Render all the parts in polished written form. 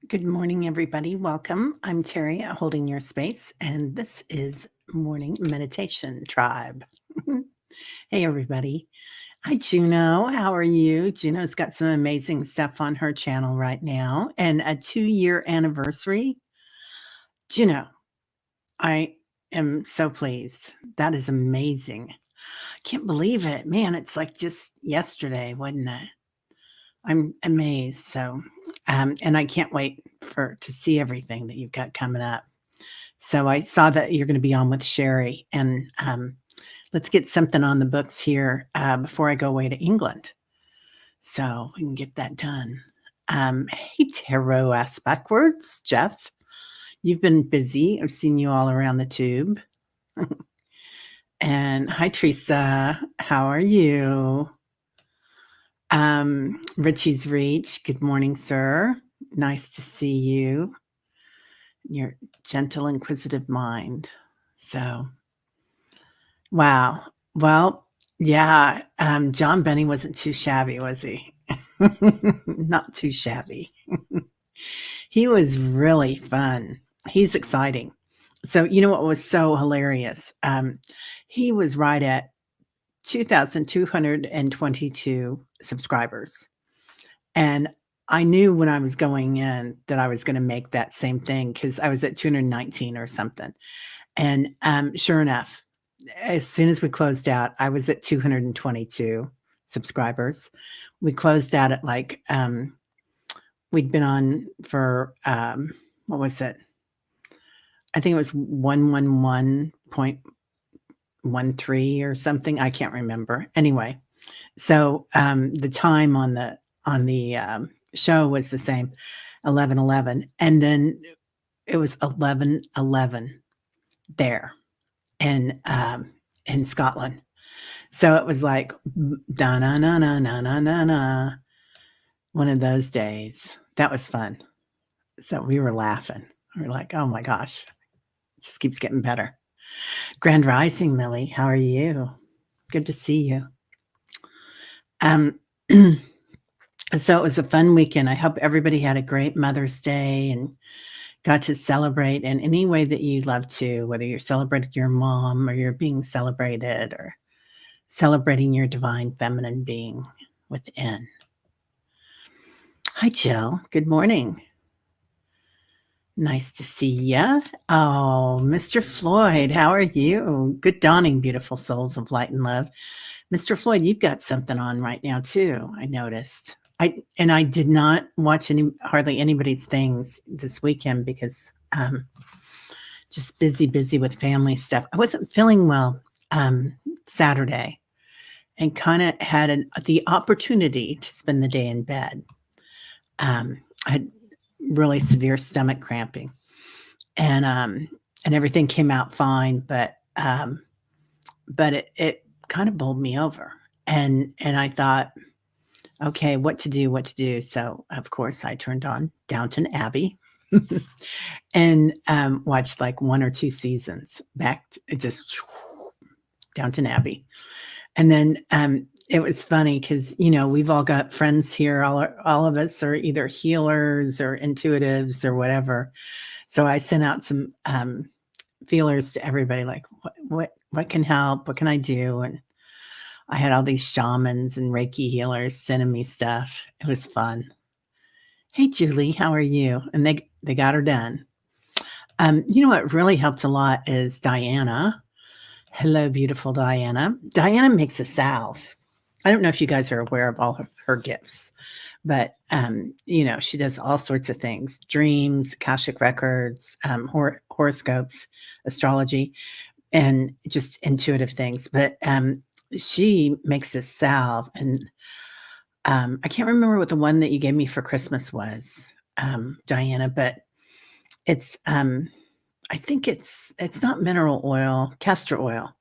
Good morning, everybody. Welcome. I'm Terry, holding your space, and this is Morning Meditation Tribe. Hey, everybody. Hi, Juno. How are you? Juno's got some amazing stuff on her channel right now, and a 2-year anniversary. Juno, I am so pleased. That is amazing. Can't believe it. Man, it's like just yesterday, wasn't it? I'm amazed. And I can't wait to see everything that you've got coming up. So I saw that you're going to be on with Sherry, and let's get something on the books here before I go away to England, so we can get that done. Hey, Tarot Ass Backwards, Jeff. You've been busy. I've seen you all around the tube. And hi, Teresa. How are you? Richie's Reach. Good morning, sir. Nice to see you. Your gentle, inquisitive mind. So, wow. Well, yeah, John Benny wasn't too shabby, was he? Not too shabby. He was really fun. He's exciting. So, you know what was so hilarious? He was right at 2,222 subscribers. And I knew when I was going in that I was going to make that same thing because I was at 219 or something. And sure enough, as soon as we closed out, I was at 222 subscribers. We closed out at we'd been on for, what was it? I think it was 111.13 or something. I can't remember. Anyway, so the time on the show was the same, 11:11, and then it was 11:11 there in Scotland. So it was like da na na na na na na na. One of those days. That was fun. So we were laughing. We were like, "Oh my gosh, it just keeps getting better." Grand Rising, Millie. How are you? Good to see you. So it was a fun weekend. I hope everybody had a great Mother's Day and got to celebrate in any way that you love to, whether you're celebrating your mom or you're being celebrated or celebrating your divine feminine being within. Hi, Jill. Good morning. Nice to see ya. Oh, Mr. Floyd, how are you? Good dawning, beautiful souls of light and love. Mr. Floyd, you've got something on right now too, I noticed. I did not watch hardly anybody's things this weekend because just busy with family stuff. I wasn't feeling well Saturday and kind of had the opportunity to spend the day in bed. I had really severe stomach cramping, and everything came out fine, but it kind of bowled me over, and I thought, okay, what to do. So of course I turned on Downton Abbey and watched like 1 or 2 seasons back to just Downton Abbey. And then it was funny because, we've all got friends here. All of us are either healers or intuitives or whatever. So I sent out some feelers to everybody, like, what can help? What can I do? And I had all these shamans and Reiki healers sending me stuff. It was fun. Hey, Julie, how are you? And they got her done. What really helped a lot is Diana. Hello, beautiful Diana. Diana makes a salve. I don't know if you guys are aware of all of her gifts, but she does all sorts of things: dreams, Akashic records, horoscopes, astrology, and just intuitive things. But she makes this salve, and I can't remember what the one that you gave me for Christmas was, Diana, but it's I think it's not mineral oil, castor oil,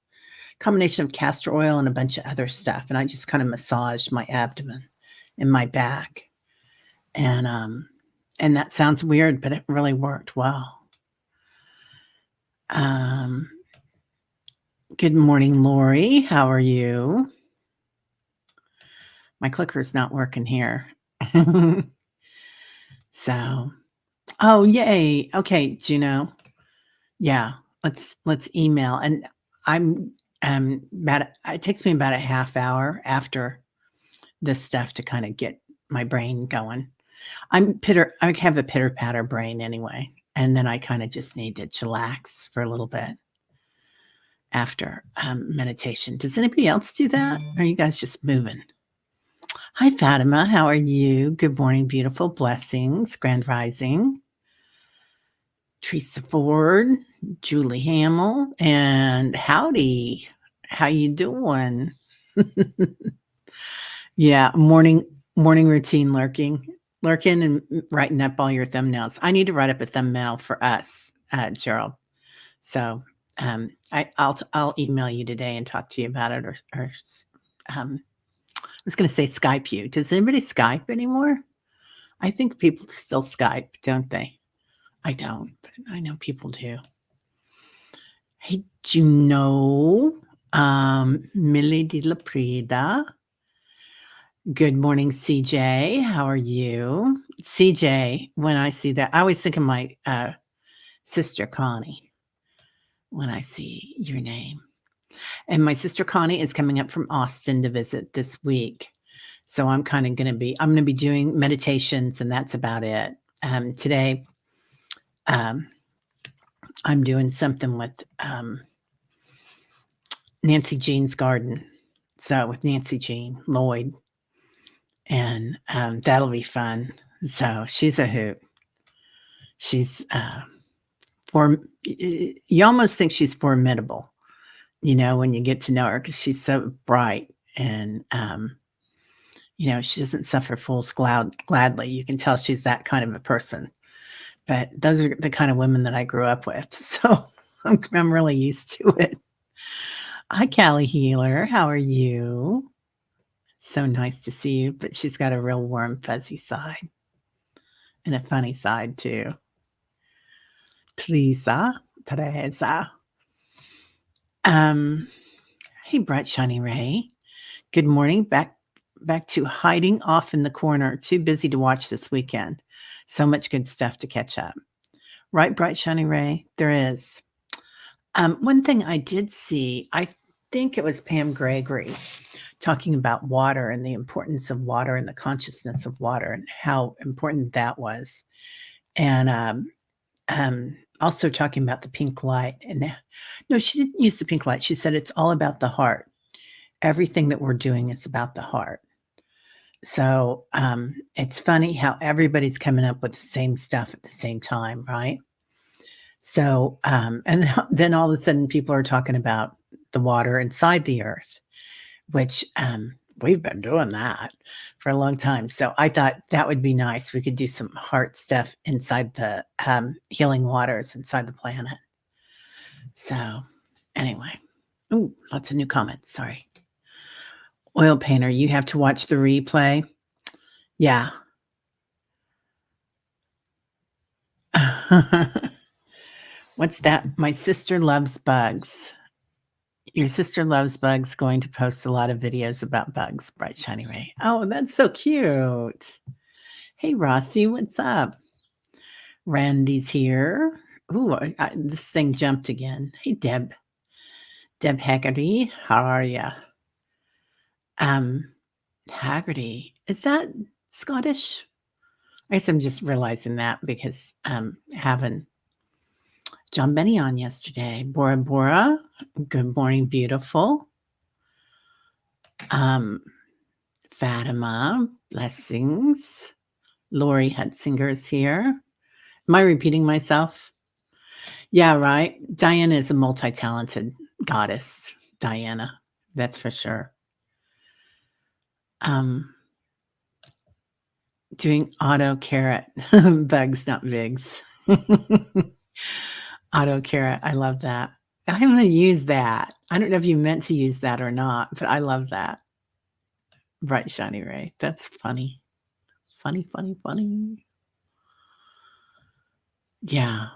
combination of castor oil and a bunch of other stuff. And I just kind of massaged my abdomen and my back. And that sounds weird, but it really worked well. Good morning, Lori. How are you? My clicker's not working here. So Oh, yay. Okay, Juno. Yeah, let's email, and I'm, about it takes me about a half hour after this stuff to kinda get my brain going. I have a pitter-patter brain anyway, and then I kinda just need to chillax for a little bit after, meditation. Does anybody else do that? Or are you guys just moving? Hi, Fatima, how are you? Good morning, beautiful blessings, grand rising. Teresa Ford, Julie Hamill, and howdy. How you doing? Yeah, morning routine lurking and writing up all your thumbnails. I need to write up a thumbnail for us, Gerald. So, I'll email you today and talk to you about it or I was gonna say Skype you. Does anybody Skype anymore? I think people still Skype, don't they? I don't, but I know people do. Hey, Juno, Millie de la Prida. Good morning, CJ. How are you? CJ, when I see that, I always think of my sister Connie when I see your name. And my sister Connie is coming up from Austin to visit this week. So I'm going to be doing meditations and that's about it. Today, um, I'm doing something with Nancy Jean's garden. So with Nancy Jean Lloyd, and that'll be fun. So she's a hoot. She's you almost think she's formidable, when you get to know her because she's so bright and she doesn't suffer fools gladly. You can tell she's that kind of a person. But those are the kind of women that I grew up with, so I'm really used to it. Hi, Callie Healer. How are you? So nice to see you, but she's got a real warm, fuzzy side and a funny side too. Teresa. Hey, bright shiny ray. Good morning. Back to hiding off in the corner. Too busy to watch this weekend. So much good stuff to catch up. Right, bright shiny ray. There is. One thing I did see, I think it was Pam Gregory talking about water and the importance of water and the consciousness of water and how important that was. And also talking about the pink light. And no, she didn't use the pink light. She said it's all about the heart. Everything that we're doing is about the heart. So it's funny how everybody's coming up with the same stuff at the same time, right? So, and then all of a sudden people are talking about the water inside the earth, which we've been doing that for a long time. So I thought that would be nice. We could do some heart stuff inside the healing waters inside the planet. So anyway, ooh, lots of new comments. Sorry. Oil painter, you have to watch the replay. Yeah. What's that? My sister loves bugs. Your sister loves bugs, going to post a lot of videos about bugs, bright shiny ray. Oh, that's so cute. Hey, Rossi, what's up? Randy's here. Ooh, this thing jumped again. Hey, Deb. Deb Haggerty, how are ya? Haggerty, is that Scottish? I guess I'm just realizing that because having John Benny on yesterday. Bora Bora, good morning, beautiful. Fatima, blessings. Lori Hutzinger's here. Am I repeating myself? Yeah, right. Diana is a multi-talented goddess. Diana, that's for sure. Doing auto carrot. Bugs, not vigs. Auto carrot. I love that. I'm going to use that. I don't know if you meant to use that or not, but I love that. Bright shiny ray. That's funny. Funny. Yeah.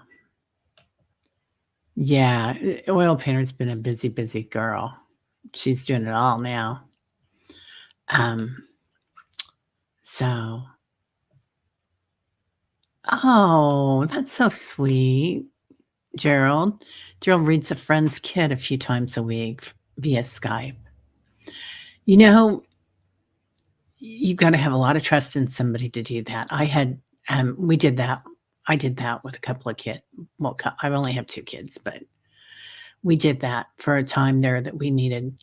Yeah. Oil painter's been a busy girl. She's doing it all now. So Oh, that's so sweet, Gerald. Gerald reads a friend's kid a few times a week via Skype. You know, you've gotta have a lot of trust in somebody to do that. We did that. I did that with a couple of kids. Well, I only have 2 kids, but we did that for a time there that we needed,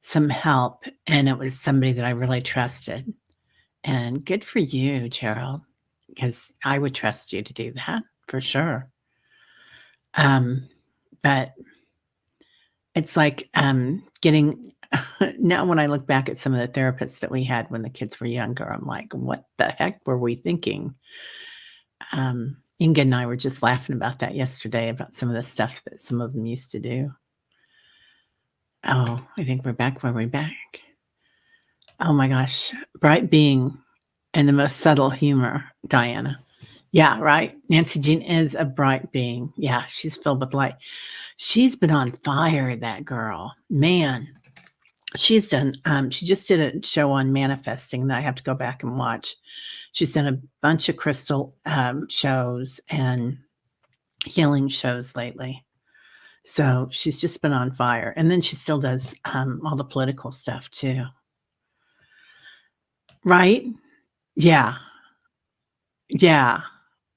some help, and it was somebody that I really trusted. And good for you, Gerald, because I would trust you to do that for sure. Um, but it's like, getting now when I look back at some of the therapists that we had when the kids were younger, I'm like, "What the heck were we thinking?" Inga and I were just laughing about that yesterday, about some of the stuff that some of them used to do. Oh, I think we're back where we're back. Oh my gosh, bright being and the most subtle humor, Diana. Yeah, right. Nancy Jean is a bright being. Yeah, she's filled with light. She's been on fire, that girl. Man, she just did a show on manifesting that I have to go back and watch. She's done a bunch of crystal shows and healing shows lately. So she's just been on fire. And then she still does all the political stuff too. Right? Yeah. Yeah.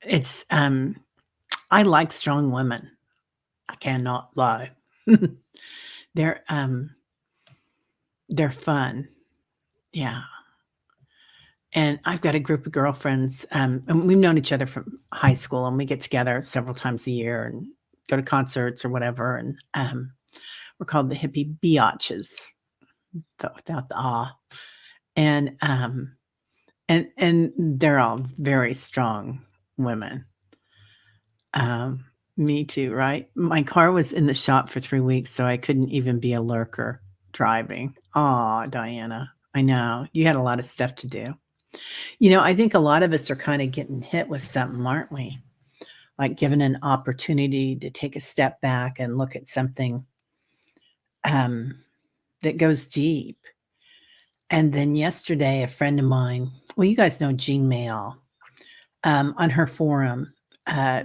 It's I like strong women. I cannot lie. They're, um, they're fun. Yeah. And I've got a group of girlfriends, and we've known each other from high school, and we get together several times a year and go to concerts or whatever. And we're called the hippie biatches, but without the ah. And and they're all very strong women. Um, Me too, right? My car was in the shop for 3 weeks, so I couldn't even be a lurker driving. Aw, Diana. I know. You had a lot of stuff to do. I think a lot of us are kinda getting hit with something, aren't we? Like, given an opportunity to take a step back and look at something, um, that goes deep. And then yesterday, a friend of mine, well, you guys know Jean Mayall, on her forum,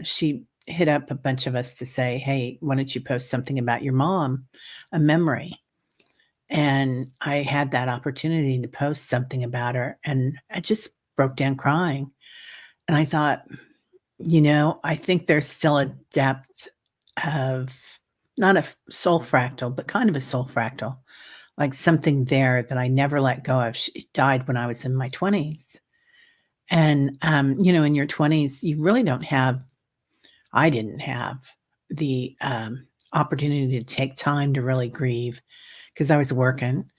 she hit up a bunch of us to say, "Hey, why don't you post something about your mom, a memory?" And I had that opportunity to post something about her, and I just broke down crying. And I thought, I think there's still a depth of not a soul fractal, but kind of a soul fractal, like something there that I never let go of. She died when I was in my 20s. And, in your 20s, you really don't have I didn't have the, opportunity to take time to really grieve because I was working,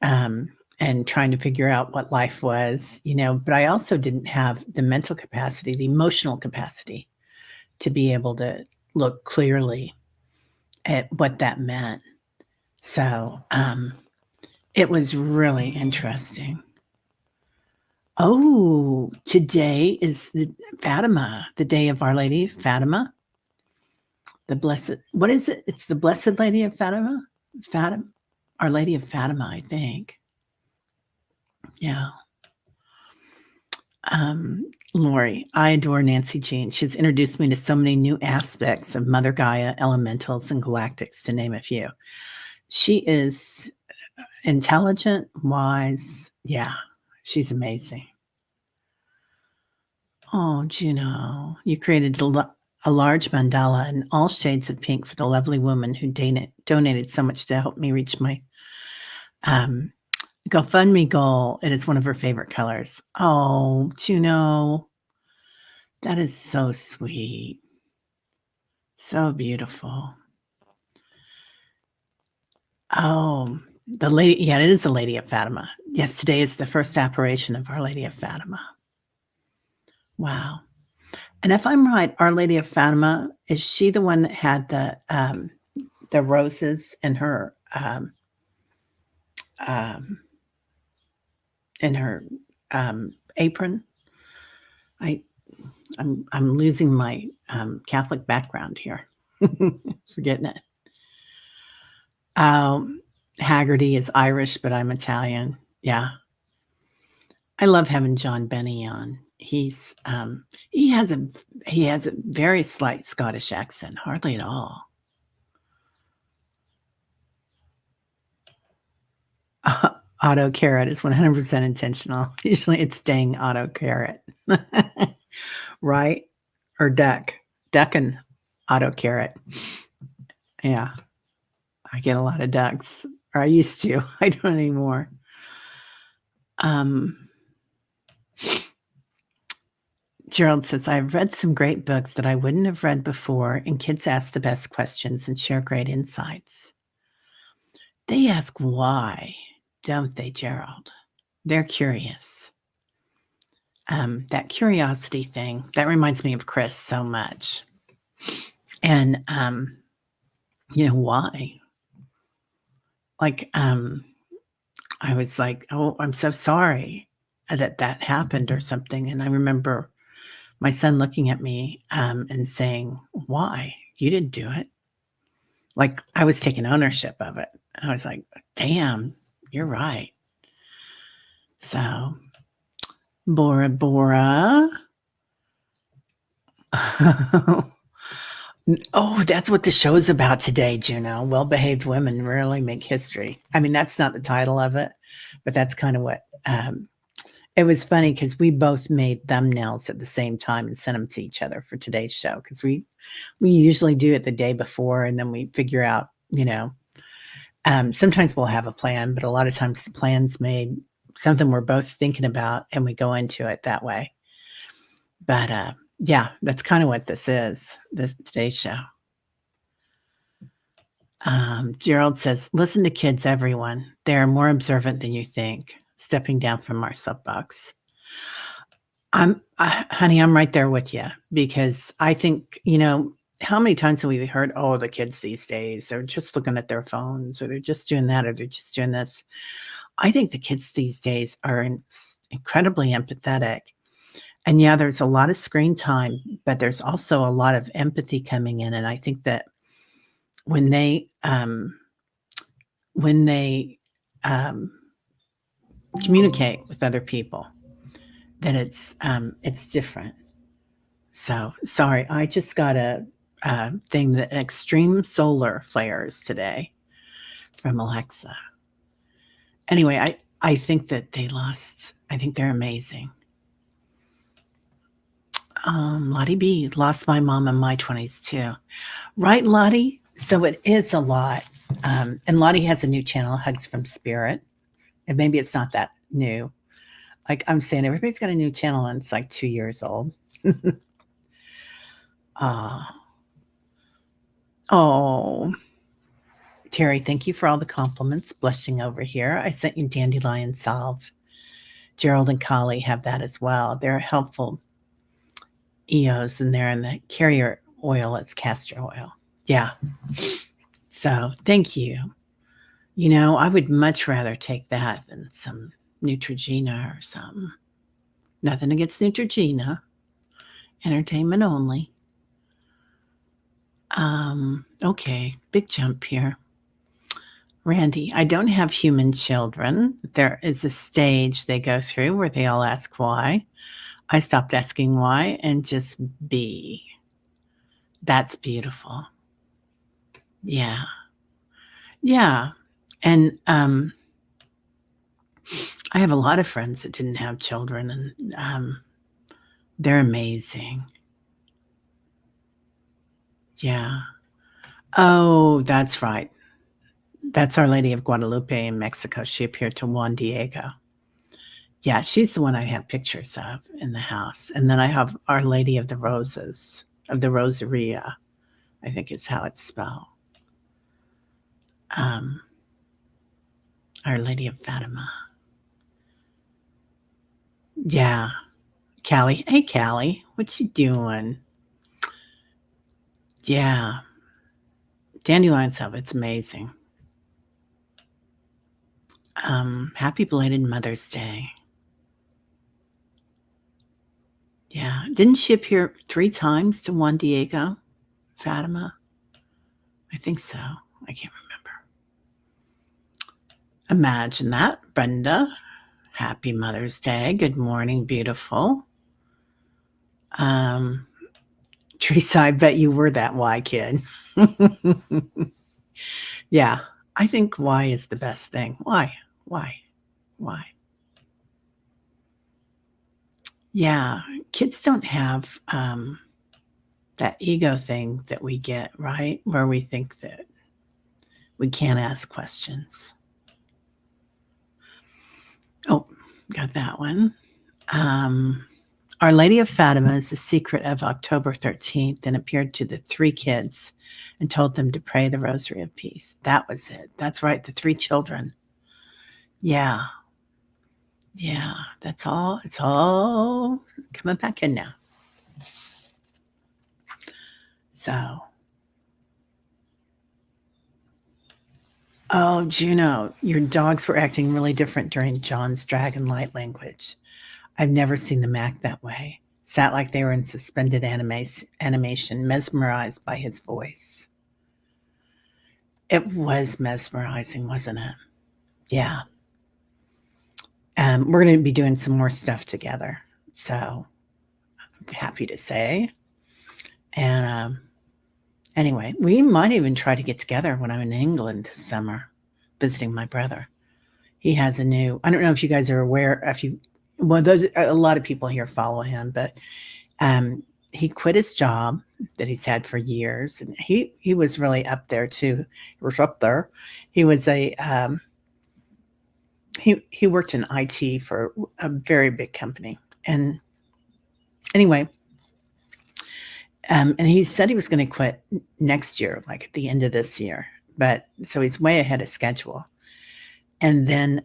and trying to figure out what life was, but I also didn't have the mental capacity, the emotional capacity to be able to look clearly at what that meant. So, it was really interesting. Oh, today is the Fatima, the day of Our Lady of Fatima, the blessed what is it? It's the Blessed Lady of Fatima? Fatima Our Lady of Fatima, I think. Yeah. Lori, I adore Nancy Jean. She's introduced me to so many new aspects of Mother Gaia, elementals, and galactics, to name a few. She is intelligent, wise. Yeah, she's amazing. Oh, Juno, you created a large mandala in all shades of pink for the lovely woman who donated so much to help me reach my um, GoFundMe goal. It is one of her favorite colors. Oh, Juno, that is so sweet. So beautiful. Oh, it is the Lady of Fatima. Yes, today is the first apparition of Our Lady of Fatima. Wow. And if I'm right, Our Lady of Fatima, is she the one that had the roses um, in her apron? I I'm losing my Catholic background here. Forgetting it. Haggerty is Irish, but I'm Italian. Yeah. I love having John Benny on. He's, he has a he has a very slight Scottish accent, hardly at all. Auto carrot is 100% intentional. Usually it's staying auto carrot. Right? Or duck and auto carrot. Yeah, I get a lot of ducks, or I used to. I don't anymore. Um, Gerald says, I've read some great books that I wouldn't have read before, and kids ask the best questions and share great insights. They ask why, don't they, Gerald? They're curious. That curiosity thing, that reminds me of Chris so much. And, why? Like, I was like, "Oh, I'm so sorry that that happened," or something, and I remember my son looking at me, and saying, "Why? You didn't do it." Like, I was taking ownership of it. I was like, "Damn, you're right." So, Bora Bora. Oh, that's what the show's about today, Juno. Well-behaved women rarely make history. I mean, that's not the title of it, but that's kind of what, it was funny because we both made thumbnails at the same time and sent them to each other for today's show because we usually do it the day before, and then we figure out, sometimes we'll have a plan, but a lot of times the plan's made something we're both thinking about, and we go into it that way. But, yeah, that's kinda what this is, today's show. Gerald says, "Listen to kids, everyone. They are more observant than you think." Stepping down from our soapbox. Honey, I'm right there with you because I think, how many times have we heard, "Oh, the kids these days, they're just looking at their phones, or they're just doing that, or they're just doing this." I think the kids these days are incredibly empathetic. And yeah, there's a lot of screen time, but there's also a lot of empathy coming in. And I think that when they when they um, communicate with other people, then it's different. So sorry, I just got a thing that extreme solar flares today from Alexa. Anyway, I think that they lost. I think they're amazing. Lottie B lost my mom in my 20s too. Right, Lottie? So it is a lot. And Lottie has a new channel, Hugs from Spirit. And maybe it's not that new. Like I'm saying, everybody's got a new channel and it's like 2 years old. uh, oh, Terry, thank you for all the compliments. Blushing over here. I sent you Dandelion Salve. Gerald and Collie have that as well. They're helpful EOs and they're in the carrier oil. It's castor oil. Yeah. So thank you. I would much rather take that than some Neutrogena or something. Nothing against Neutrogena. Entertainment only. Okay, big jump here. Randy, I don't have human children. There is a stage they go through where they all ask why. I stopped asking why and just be. That's beautiful. Yeah. Yeah. And I have a lot of friends that didn't have children, and they're amazing. Yeah. Oh, that's right. That's Our Lady of Guadalupe in Mexico. She appeared to Juan Diego. Yeah, she's the one I have pictures of in the house. And then I have Our Lady of the Roses, of the Rosaria, I think is how it's spelled. Our Lady of Fatima. Yeah. Callie. Hey, Callie. What you doing? Yeah. Dandelion Salve. It's amazing. Happy belated Mother's Day. Yeah. Didn't she appear 3 times to Juan Diego? Fatima? I think so. I can't remember. Imagine that, Brenda. Happy Mother's Day. Good morning, beautiful. Um, Teresa, I bet you were that Y kid. Yeah, I think Y is the best thing. Why? Why? Why? Yeah, kids don't have that ego thing that we get, right? Where we think that we can't ask questions. Oh, got that one. Um, Our Lady of Fatima is the secret of October 13th and appeared to the three kids and told them to pray the Rosary of Peace. That was it. That's right, the three children. Yeah, yeah, that's all. It's all coming back in now. So, oh, Juno, your dogs were acting really different during John's dragon light language. I've never seen them act that way. Sat like they were in suspended animation, mesmerized by his voice. It was mesmerizing, wasn't it? Yeah. We're going to be doing some more stuff together. So I'm happy to say. And anyway, we might even try to get together when I'm in England this summer, visiting my brother. He has a new, I don't know if you guys are aware, if you, well, those, a lot of people here follow him, but he quit his job that he's had for years. And he was really up there too. He was up there. He was he worked in IT for a very big company. And anyway, and he said he was going to quit next year, like at the end of this year. But so he's way ahead of schedule. And then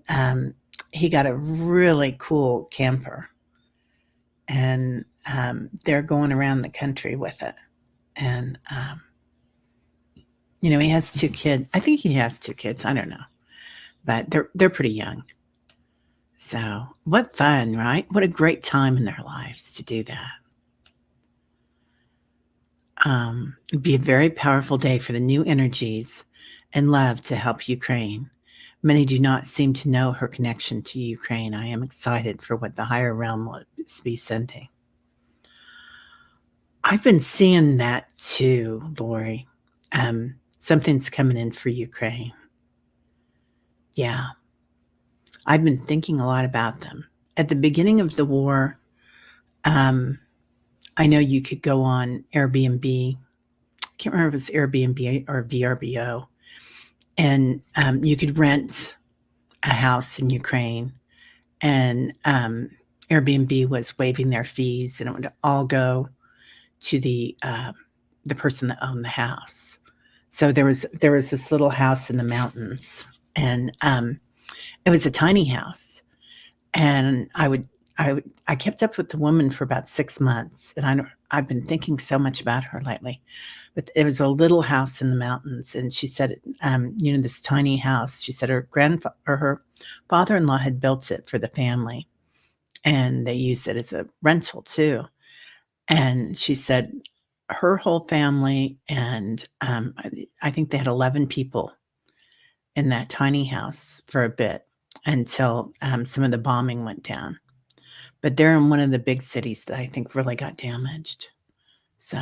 he got a really cool camper, and they're going around the country with it. And he has two kids. I think he has two kids. I don't know, but they're pretty young. So what fun, right? What a great time in their lives to do that. It'd be a very powerful day for the new energies and love to help Ukraine. Many do not seem to know her connection to Ukraine. I am excited for what the higher realm will be sending. I've been seeing that too, Lori. Something's coming in for Ukraine. Yeah. I've been thinking a lot about them. At the beginning of the war, um, I know you could go on Airbnb. I can't remember if it's Airbnb or VRBO, and you could rent a house in Ukraine, and Airbnb was waiving their fees, and it would all go to the person that owned the house. So there was this little house in the mountains, and it was a tiny house, and I kept up with the woman for about 6 months, and I've been thinking so much about her lately. But it was a little house in the mountains, and she said, this tiny house. She said her father-in-law had built it for the family, and they used it as a rental too. And she said her whole family, and I think they had 11 people in that tiny house for a bit until some of the bombing went down. But they're in one of the big cities that I think really got damaged. So,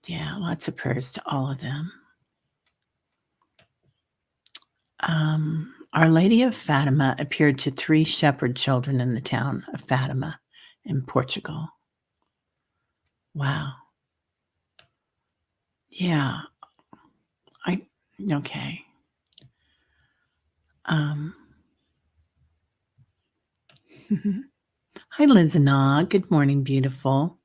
yeah, lots of prayers to all of them. Our Lady of Fatima appeared to 3 shepherd children in the town of Fatima in Portugal. Wow. Yeah. Okay. Um, Hi, Lizana. Good morning, beautiful.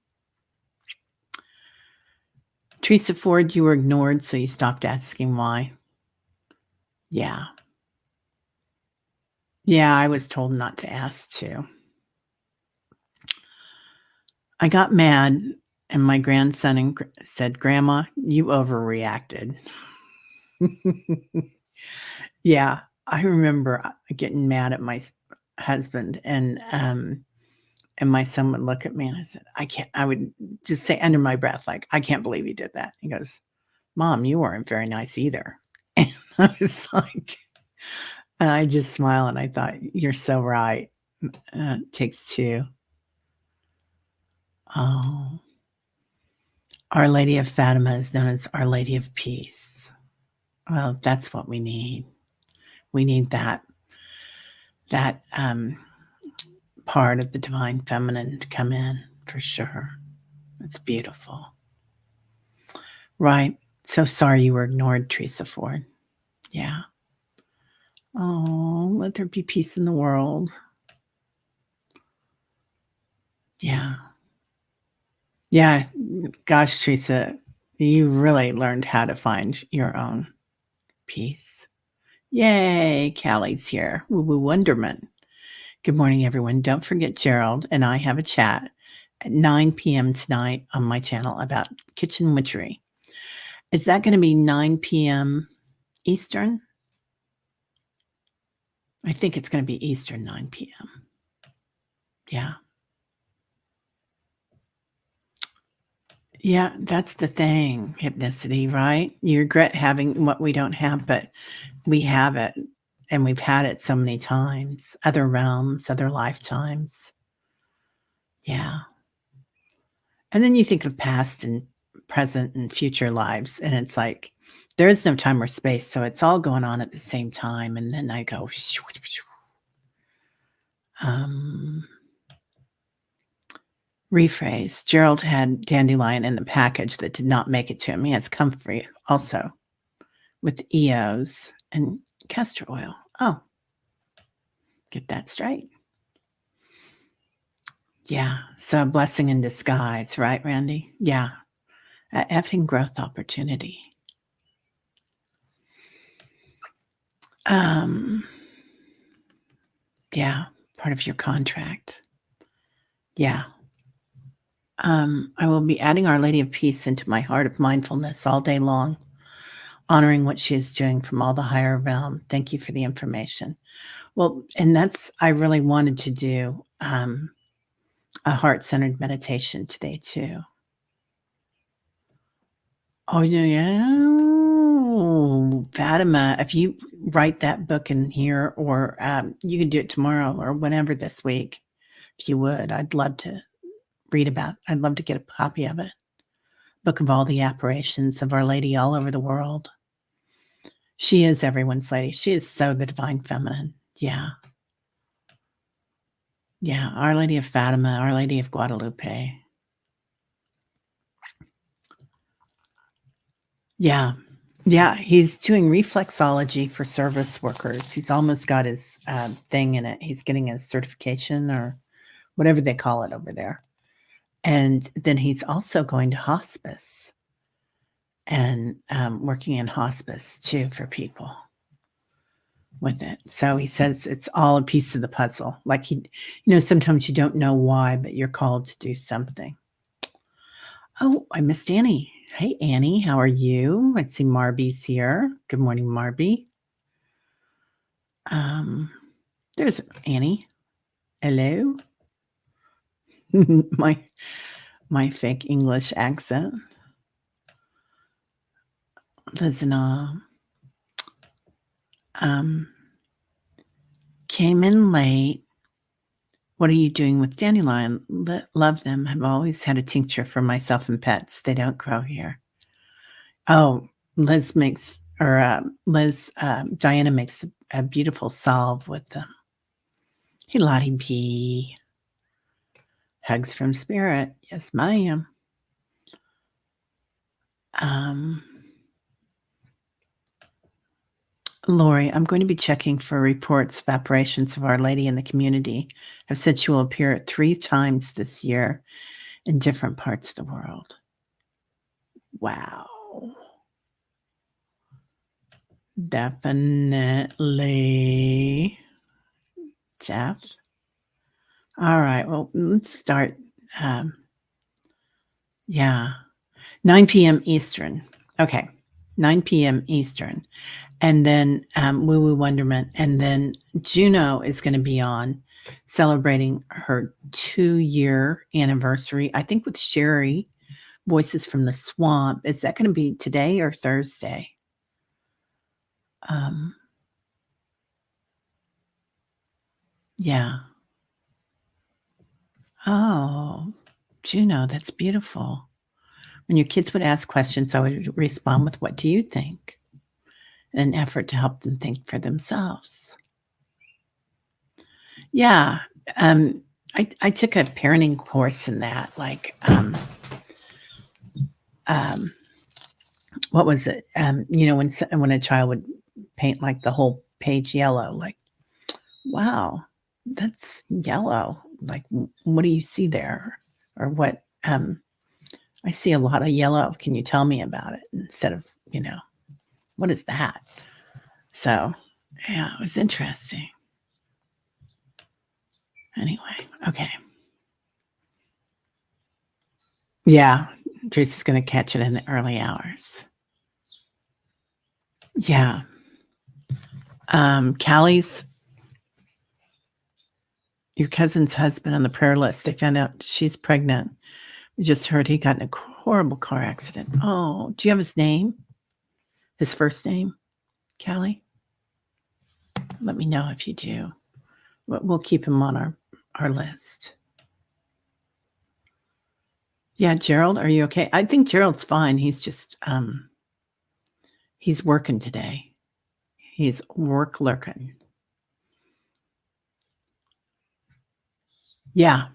Teresa Ford, you were ignored, so you stopped asking why. Yeah. Yeah, I was told not to ask too. I got mad, and my grandson said, "Grandma, you overreacted." Yeah, I remember getting mad at my husband, and my son would look at me, and I would just say under my breath, like, "I can't believe you did that." He goes, "Mom, you weren't very nice either." And I was like, and I just smiled, and I thought, "You're so right. It takes two." Oh, Our Lady of Fatima is known as Our Lady of Peace. Well, that's what we need. We need that part of the divine feminine to come in for sure. It's beautiful. Right. So sorry you were ignored, Teresa Ford. Yeah. Oh, let there be peace in the world. Yeah. Yeah. Gosh, Teresa, you really learned how to find your own peace. Yay, Callie's here. Woo woo wonderment. Good morning, everyone. Don't forget Gerald and I have a chat at 9 p.m. tonight on my channel about kitchen witchery. Is that going to be 9 p.m. Eastern? I think it's going to be Eastern 9 p.m. Yeah. Yeah, that's the thing, hypnicity, right? You regret having what we don't have, but we have it and we've had it so many times, other realms, other lifetimes. Yeah. And then you think of past and present and future lives, and it's like there is no time or space, so it's all going on at the same time. And then I go, rephrase. Gerald had dandelion in the package that did not make it to him. He has comfrey also with EOs and castor oil. Oh, get that straight. Yeah. So a blessing in disguise, right, Randy? Yeah. A effing growth opportunity. Yeah. Part of your contract. Yeah. I will be adding Our Lady of Peace into my heart of mindfulness all day long, honoring what she is doing from all the higher realm. Thank you for the information. Well, and I really wanted to do a heart-centered meditation today too. Oh, yeah. Fatima, if you write that book in here, or you can do it tomorrow or whenever this week, if you would, I'd love to I'd love to get a copy of it. Book of all the apparitions of Our Lady all over the world. She is everyone's lady. She is so the divine feminine. Yeah. Yeah. Our Lady of Fatima, Our Lady of Guadalupe. Yeah. Yeah. He's doing reflexology for service workers. He's almost got his thing in it. He's getting his certification or whatever they call it over there. And then he's also going to hospice and working in hospice too for people with it. So he says it's all a piece of the puzzle. Like sometimes you don't know why, but you're called to do something. Oh, I missed Annie. Hey, Annie, how are you? I see Marby's here. Good morning, Marby. There's Annie. Hello. my fake English accent. Listen, came in late. What are you doing with dandelion? Love them. Have always had a tincture for myself and pets. They don't grow here. Oh, Diana makes a beautiful salve with them. Hey, Lottie B. Hugs from Spirit. Yes, ma'am. Lori, I'm going to be checking for reports of apparitions of Our Lady in the community. I've said she will appear 3 times this year in different parts of the world. Wow. Definitely. Jeff. All right. Well, let's start. Yeah. 9 p.m. Eastern. Okay. 9 p.m. Eastern. And then Woo Woo Wonderment. And then Juno is going to be on celebrating her 2-year anniversary, I think with Sherry, Voices from the Swamp. Is that going to be today or Thursday? Yeah. Oh, Juno, that's beautiful. When your kids would ask questions, I would respond with, "What do you think?" in an effort to help them think for themselves. Yeah, um, I took a parenting course in that, like, um, what was it? When a child would paint, like, the whole page yellow, like, "Wow, that's yellow." Like, "What do you see there?" Or what, "I see a lot of yellow. Can you tell me about it?" Instead of, "What is that?" So, yeah, it was interesting. Anyway, okay. Yeah, Teresa's gonna catch it in the early hours. Yeah. Callie's your cousin's husband on the prayer list. They found out she's pregnant. We just heard he got in a horrible car accident. Oh, do you have his name? His first name? Callie? Let me know if you do. We'll keep him on our list. Yeah, Gerald, are you okay? I think Gerald's fine. He's just he's working today. He's work lurking. Yeah.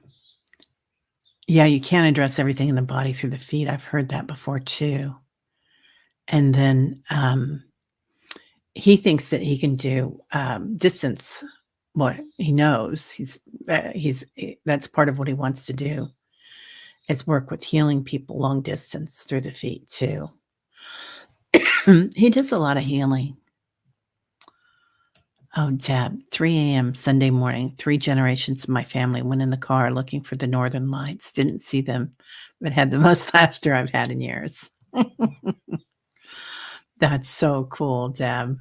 Yeah, you can't address everything in the body through the feet. I've heard that before too. And then he thinks that he can do distance. What he knows, that's part of what he wants to do is work with healing people long distance through the feet too. He does a lot of healing. Oh, Deb, 3 a.m. Sunday morning, 3 generations of my family went in the car looking for the northern lights. Didn't see them, but had the most laughter I've had in years. That's so cool, Deb.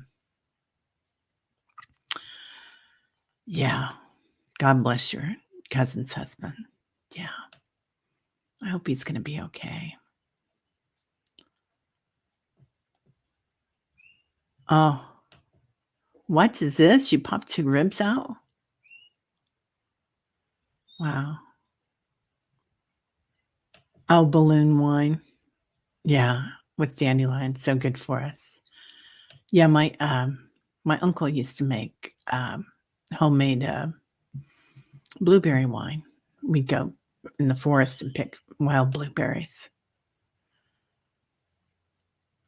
Yeah. God bless your cousin's husband. Yeah. I hope he's going to be okay. Oh, what is this? You popped 2 ribs out? Wow. Oh, balloon wine. Yeah, with dandelion. So good for us. Yeah, my uncle used to make homemade blueberry wine. We'd go in the forest and pick wild blueberries.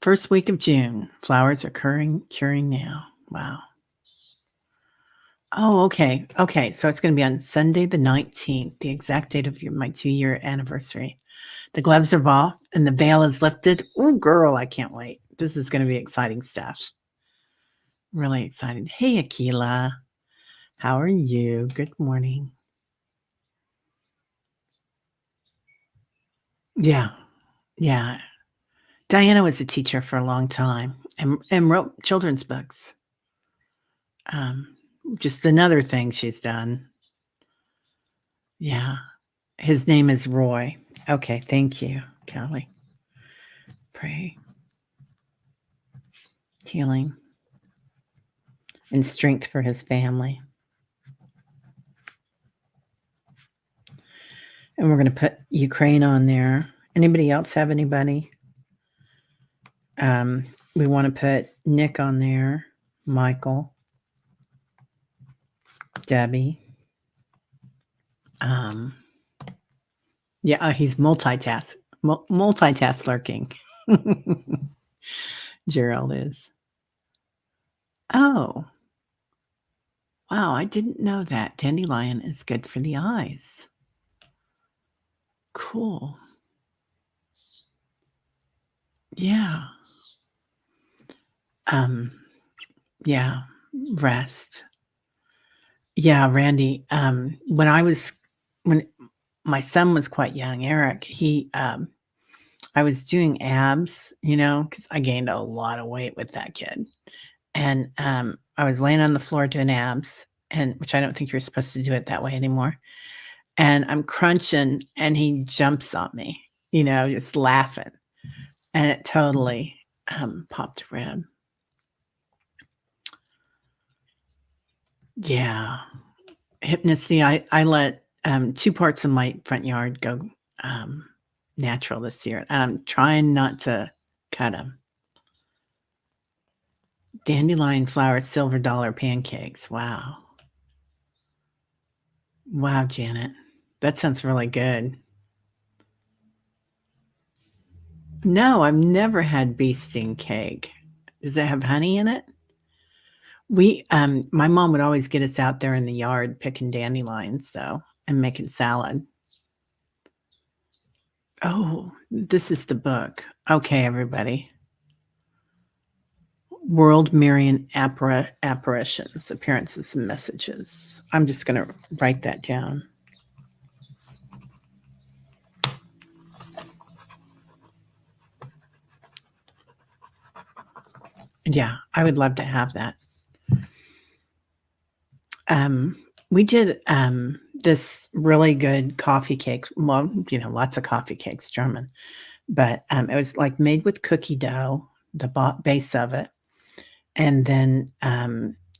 First week of June. Flowers are curing now. Wow. Oh, okay. Okay. So it's going to be on Sunday the 19th, the exact date of my 2-year anniversary. The gloves are off and the veil is lifted. Oh, girl, I can't wait. This is going to be exciting stuff. Really exciting. Hey, Akila. How are you? Good morning. Yeah. Yeah. Diana was a teacher for a long time and wrote children's books. Um, just another thing she's done. Yeah. His name is Roy. Okay. Thank you, Kelly. Pray. Healing and strength for his family. And we're going to put Ukraine on there. Anybody else have anybody? We want to put Nick on there, Michael, Debbie. Yeah, he's multitask lurking. Gerald is. Oh, wow, I didn't know that. Dandelion is good for the eyes. Cool. Yeah. Yeah, rest. Yeah, Randy, when my son was quite young, Eric, I was doing abs, because I gained a lot of weight with that kid. And, I was laying on the floor doing abs, and which I don't think you're supposed to do it that way anymore. And I'm crunching, and he jumps on me, just laughing, and it totally, popped a rib. Yeah. Hypnosis, I let, 2 parts of my front yard go, um, natural this year. I'm trying not to cut them. Dandelion flower silver dollar pancakes. Wow. Wow, Janet. That sounds really good. No, I've never had bee sting cake. Does it have honey in it? My mom would always get us out there in the yard picking dandelions, though, and making salad. Oh, this is the book. Okay, everybody. World Marian Apparitions, Appearances and Messages. I'm just going to write that down. Yeah, I would love to have that. We did this really good coffee cake. Well, lots of coffee cakes, German, but it was like made with cookie dough, the base of it, and then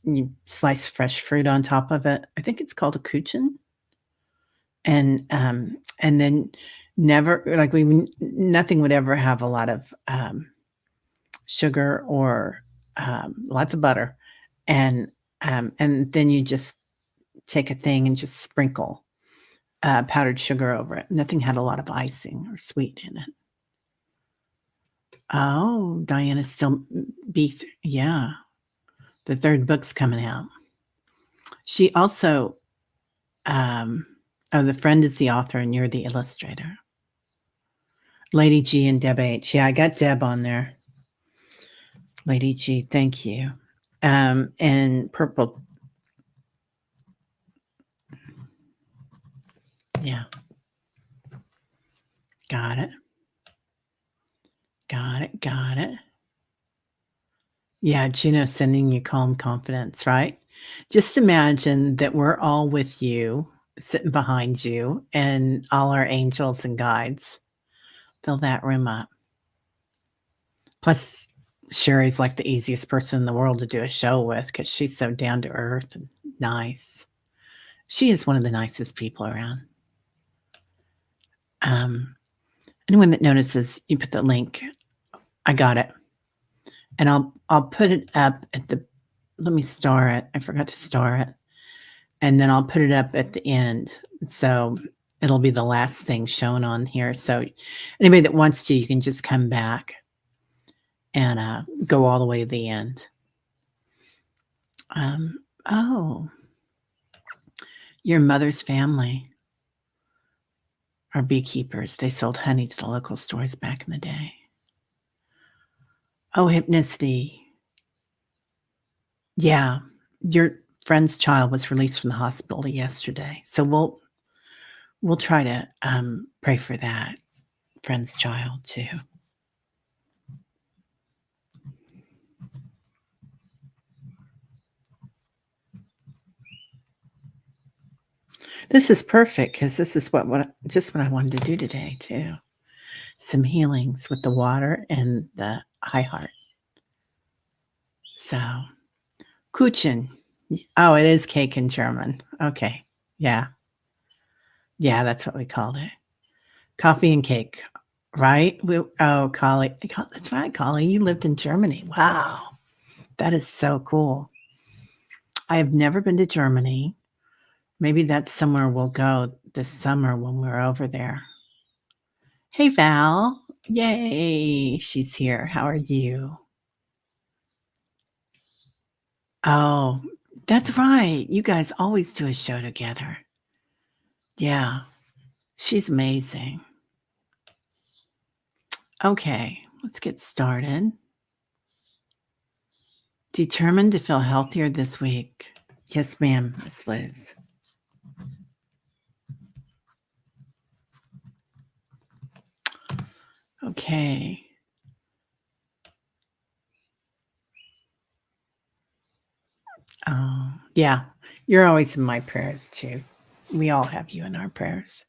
you slice fresh fruit on top of it. I think it's called a Kuchen, and then never like nothing would ever have a lot of sugar or lots of butter, and then you just take a thing and just sprinkle powdered sugar over it. Nothing had a lot of icing or sweet in it. Oh, Diana's still yeah. The third book's coming out. She also, the friend is the author and you're the illustrator. Lady G and Deb H. Yeah, I got Deb on there. Lady G, thank you. And purple. Yeah. Got it. Got it. Yeah, Juno sending you calm confidence, right? Just imagine that we're all with you, sitting behind you, and all our angels and guides. Fill that room up. Plus, Sherry's like the easiest person in the world to do a show with because she's so down to earth and nice. She is one of the nicest people around. Anyone that notices, you put the link. I got it, and I'll put it up at the. Let me star it. I forgot to star it, and then I'll put it up at the end. So it'll be the last thing shown on here. So anybody that wants to, you can just come back and go all the way to the end. Oh, your mother's family are beekeepers. They sold honey to the local stores back in the day. Oh, Hypnicity. Yeah, your friend's child was released from the hospital yesterday. So we'll try to pray for that friend's child too. This is perfect because this is just what I wanted to do today too. Some healings with the water and the high heart. So, Kuchen. Oh, it is cake in German. Okay. Yeah. Yeah, that's what we called it. Coffee and cake, right? Collie. That's right, Collie. You lived in Germany. Wow. That is so cool. I have never been to Germany. Maybe that's somewhere we'll go this summer when we're over there. Hey, Val. Yay. She's here. How are you? Oh, that's right. You guys always do a show together. Yeah. She's amazing. Okay, let's get started. Determined to feel healthier this week. Yes, ma'am, Miss Liz. Okay. Oh, yeah. You're always in my prayers too. We all have you in our prayers.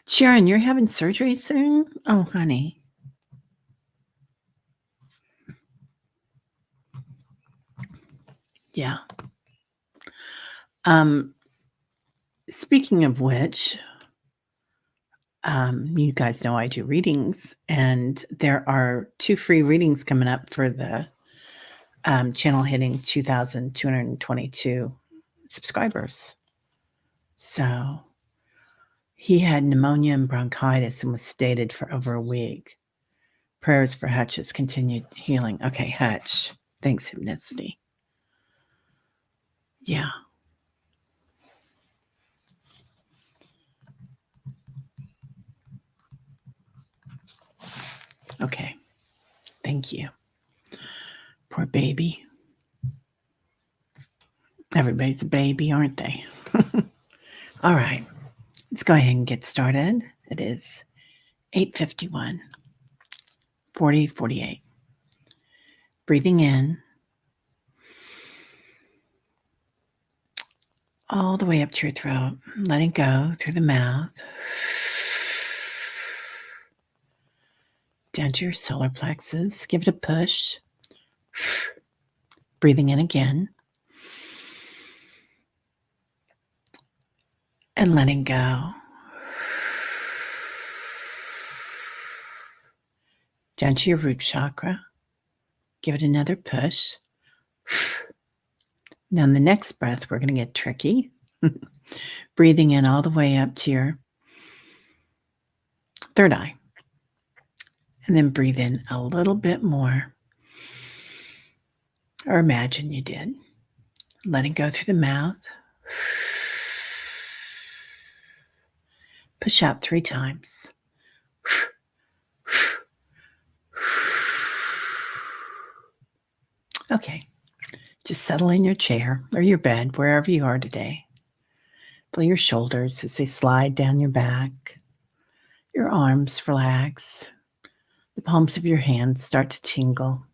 Sharon, you're having surgery soon? Oh, honey. Yeah. Speaking of which, You guys know I do readings, and there are 2 free readings coming up for the, channel hitting 2,222 subscribers. So, he had pneumonia and bronchitis and was sedated for over a week. Prayers for Hutch's continued healing. Okay, Hutch. Thanks, Hypnicity. Yeah. Okay. Thank you. Poor baby. Everybody's a baby, aren't they? All right. Let's go ahead and get started. It is 8:51, 40, 48. Breathing in all the way up to your throat, letting go through the mouth, down to your solar plexus. Give it a push. Breathing in again. And letting go. Down to your root chakra. Give it another push. Now, in the next breath, we're going to get tricky. Breathing in all the way up to your third eye. And then breathe in a little bit more. Or imagine you did. Letting go through the mouth. Push out 3 times. Okay. Just settle in your chair or your bed, wherever you are today. Feel your shoulders as they slide down your back. Your arms relax. The palms of your hands start to tingle.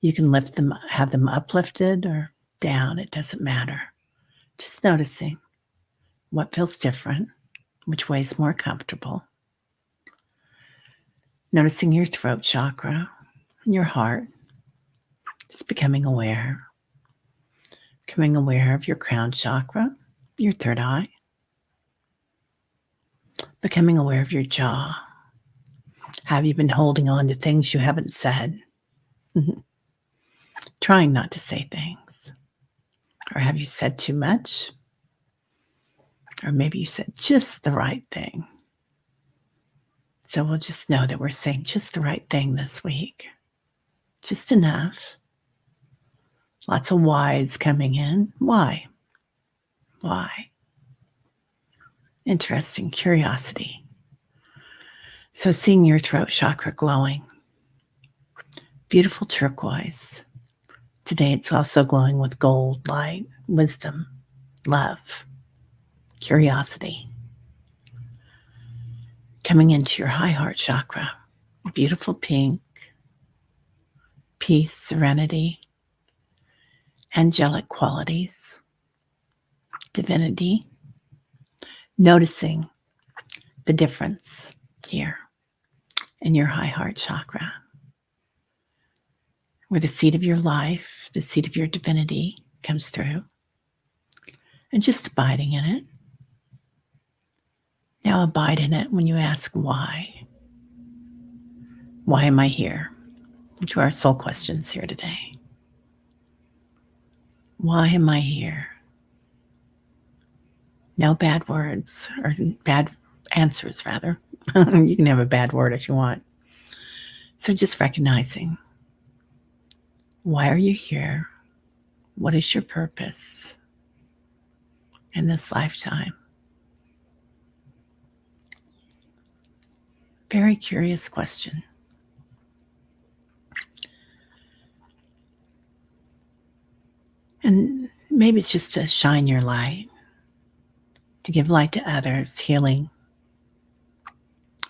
You can lift them, have them uplifted or down. It doesn't matter. Just noticing what feels different, which way is more comfortable. Noticing your throat chakra, your heart. Just becoming aware. Becoming aware of your crown chakra, your third eye. Becoming aware of your jaw. Have you been holding on to things you haven't said? Trying not to say things. Or have you said too much? Or maybe you said just the right thing. So we'll just know that we're saying just the right thing this week. Just enough. Lots of whys coming in. Why? Why? Interesting curiosity. So seeing your throat chakra glowing. Beautiful turquoise. Today it's also glowing with gold, light, wisdom, love, curiosity. Coming into your high heart chakra. Beautiful pink. Peace, serenity, angelic qualities, divinity. Noticing the difference here in your high heart chakra, where the seed of your life, the seed of your divinity comes through, and just abiding in it. Now abide in it when you ask why. Why am I here? To our soul questions here today. Why am I here? No bad words, or bad answers, rather. You can have a bad word if you want. So just recognizing, why are you here? What is your purpose in this lifetime? Very curious question. And maybe it's just to shine your light, to give light to others, healing,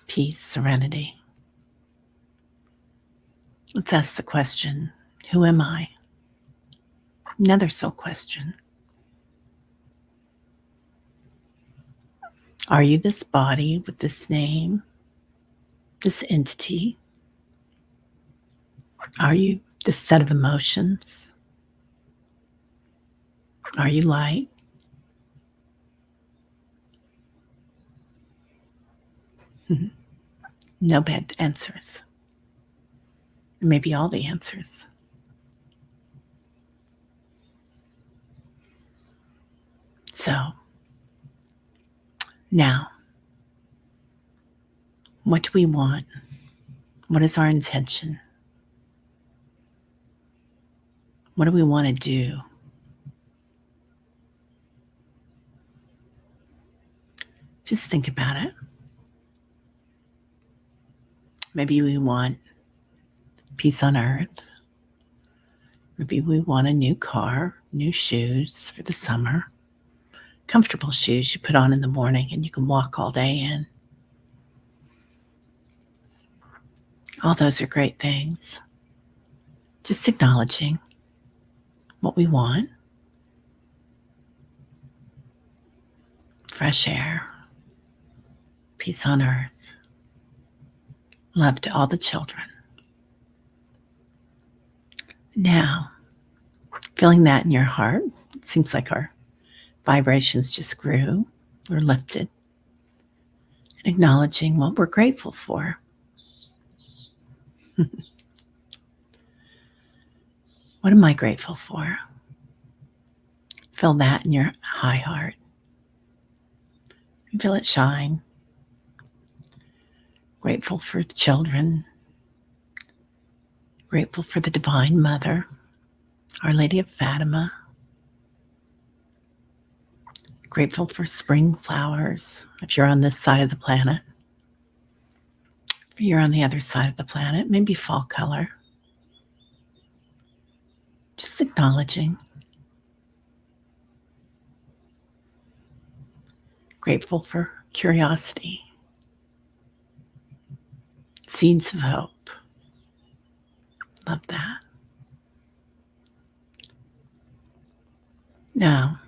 peace, serenity. Let's ask the question, who am I? Another soul question. Are you this body with this name, this entity? Are you this set of emotions? Are you light? No bad answers. Maybe all the answers. So, now, what do we want? What is our intention? What do we want to do? Just think about it. Maybe we want peace on earth. Maybe we want a new car, new shoes for the summer, comfortable shoes you put on in the morning and you can walk all day in. All those are great things. Just acknowledging what we want. Fresh air, peace on earth, love to all the children. Now, feeling that in your heart, it seems like our vibrations just grew or lifted. And acknowledging what we're grateful for. What am I grateful for? Feel that in your high heart. Feel it shine. Grateful for the children. Grateful for the Divine Mother, Our Lady of Fatima. Grateful for spring flowers, if you're on this side of the planet. If you're on the other side of the planet, maybe fall color. Just acknowledging. Grateful for curiosity. Seeds of hope. Love that. Now,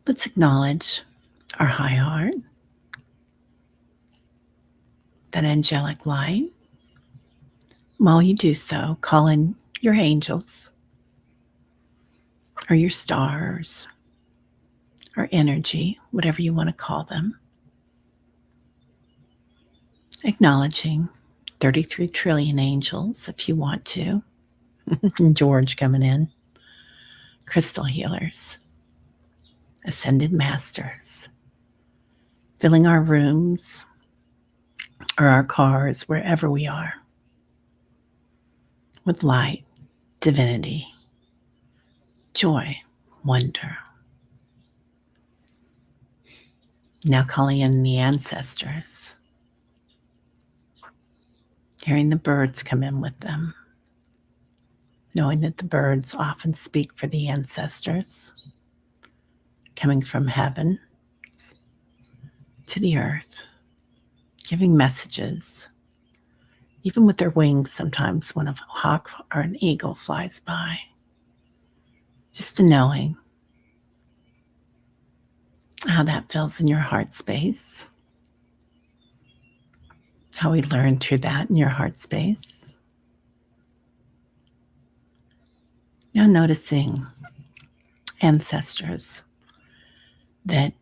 let's acknowledge our high heart, that angelic light. While you do so, call in your angels or your stars or energy, whatever you want to call them. Acknowledging 33 trillion angels if you want to. George coming in. Crystal healers. Ascended masters. Filling our rooms or our cars, wherever we are, with light, divinity, joy, wonder. Now calling in the ancestors. Hearing the birds come in with them. Knowing that the birds often speak for the ancestors. Coming from heaven to the earth. Giving messages. Even with their wings sometimes when a hawk or an eagle flies by. Just a knowing how that feels in your heart space. How we learn through that in your heart space. Now noticing ancestors that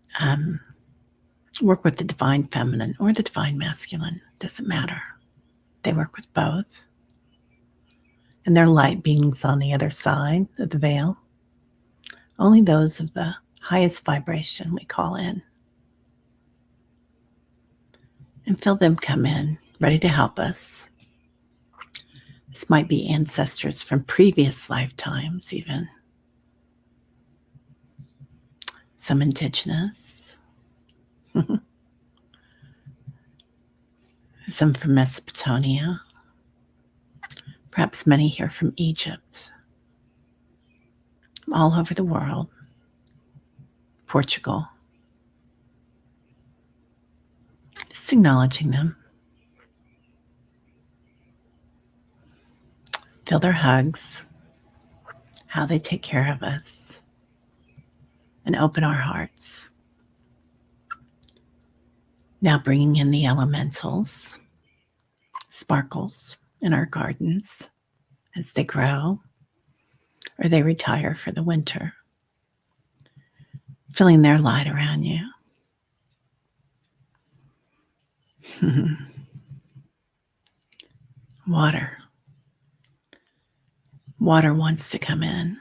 work with the divine feminine or the divine masculine. Doesn't matter. They work with both. And they're light beings on the other side of the veil. Only those of the highest vibration we call in. And feel them come in, ready to help us. This might be ancestors from previous lifetimes even. Some indigenous. Some from Mesopotamia. Perhaps many here from Egypt. All over the world. Portugal. Just acknowledging them. Feel their hugs, how they take care of us, and open our hearts. Now bringing in the elementals, sparkles in our gardens as they grow or they retire for the winter. Feeling their light around you. Water. Water wants to come in.